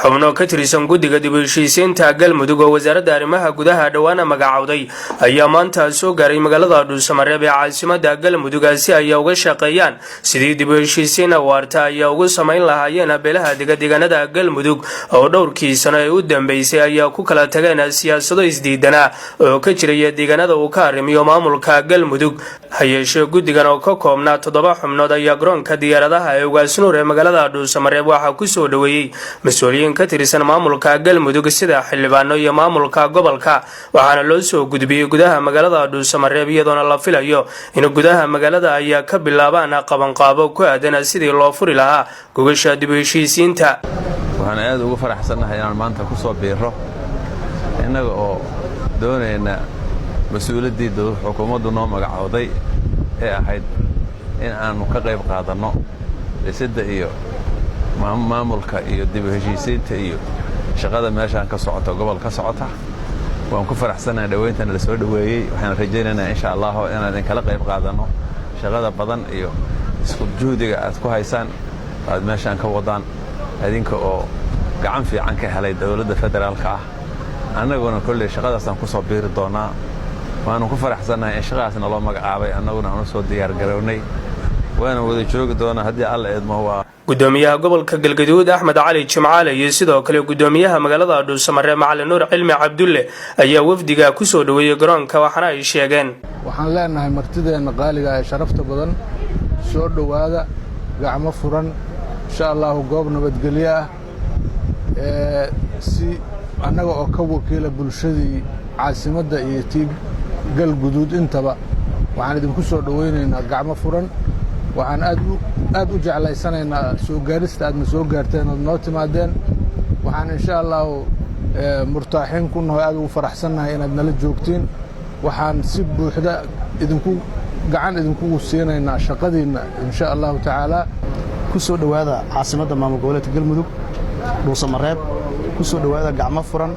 xubno ka tirsan guddiga dib u heshiisiinta galmudug oo wasaaradda arrimaha gudaha dhawaana magacawday ayaa maanta soo gaaray magaalada Dhuusamareeb ee caasimadda galmudug si ay uga shaqeeyaan sidii dib u heshiisiin waarta ay ugu sameyn lahaayeen beelaha deegaanada galmudug oo dhowrkii sano ee u dambeysay ayaa ku kala tageen siyaasado isdiidana oo ka jiray deegaanada uu ka arrimiyo maamulka galmudug hayeeshee guddigan oo ka koobnaa 7 xubnood ayaa garoonka diyaaradaha ee Ugaasnuur ee magaalada Dhuusamareeb waxa ku soo dhaweeyay mas'uuliyiin ka tirsan maamulka galmudug sida xildhibaano iyo maamulka gobolka waxaana loo soo gudbiyay gudaha magaalada Dhuusamareeb iyadoo la filayo in gudaha magaalada ay ka bilaabaan qabanqaabo ku aadan sidii loo furi lahaa gogasha dib u heshiisiinta. waxaan aad ugu faraxsanahay inaan maanta ku soo biiro inaga oo doonayna mas'uuliyadda xukuumaddu noo magacawday ee ahayd in aanu ka qayb qaadano dhisidda iyo maamulka iyo dib u heshiisiinta iyo shaqada meeshaan ka socota gobolka socota. waan ku faraxsanahay dhaweyntan la soo dhaweeyay waxaan rajaynaynaa insha Allah inaan kala qayb qaadano shaqada badan iyo isku juhdiga aad ku haysaan aad meeshaan ka wadaan adinka oo gacan fiican ka helay dawladda federaalka ah annaguna kulli shaqadaasaan ku soo biiri doonaa waan ku faraxsanahay in shaqadaasna loo magacaabay annaguna aan soo diyaar garownay waana wada joogi doonaa haddii alla eedmo waa gudoomiyaha gobolka Galgaduud Axmed Cali Jimcaale iyo sidoo kale gudoomiyaha magaalada Dhuusamareeb Macalin Nuur Cilmi Cabdulle ayaa wafdiga ku soo dhaweeyay garoonka waxaana ay sheegeen waxaan leenahay martideena qaaliga ee sharafta badan soo dhawaada gacmo furan insha Allah goob nabadgelyo ah si annaga oo ka wakiila bulshadii caasimadda iyo tiib Galgaduud intaba waxaan idinku soo dhaweynaynaa gacmo furan waxaan aad u jeclaysanaynaa soo gaarista aad soo gaarteen oo noo timaadeen waxaan insha Allah murtaaxin ku nahay aad ugu faraxsanahay inaad nala joogtiin waxaan si buuxda idinku siinaynaa shaqadiina insha Allah taala ku soo dhawaada caasimadda maamul goboleedka Galmudug Dhuusamareeb ku soo dhawaada gacmo furan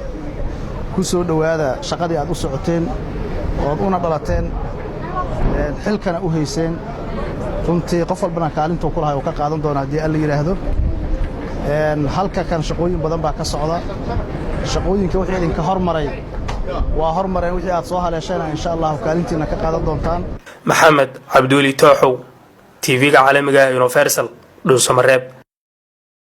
ku soo dhawaada shaqadii aad u socoteen oo una dhalateen xilkana u hayseen runtii qof walbana kaalinta ku lahay oo ka qaadan doona hadii alla yiraahdo halka kan shaqooyin badan baa ka socda shaqooyinka wixii idinka hormaray waa hormareen wixii aad soo haleesheen insha Allah kaalintiina ka qaadan doontaan. Maxamed Cabduuli Tooxow TV-ga caalamiga Universal Dhuusamareeb.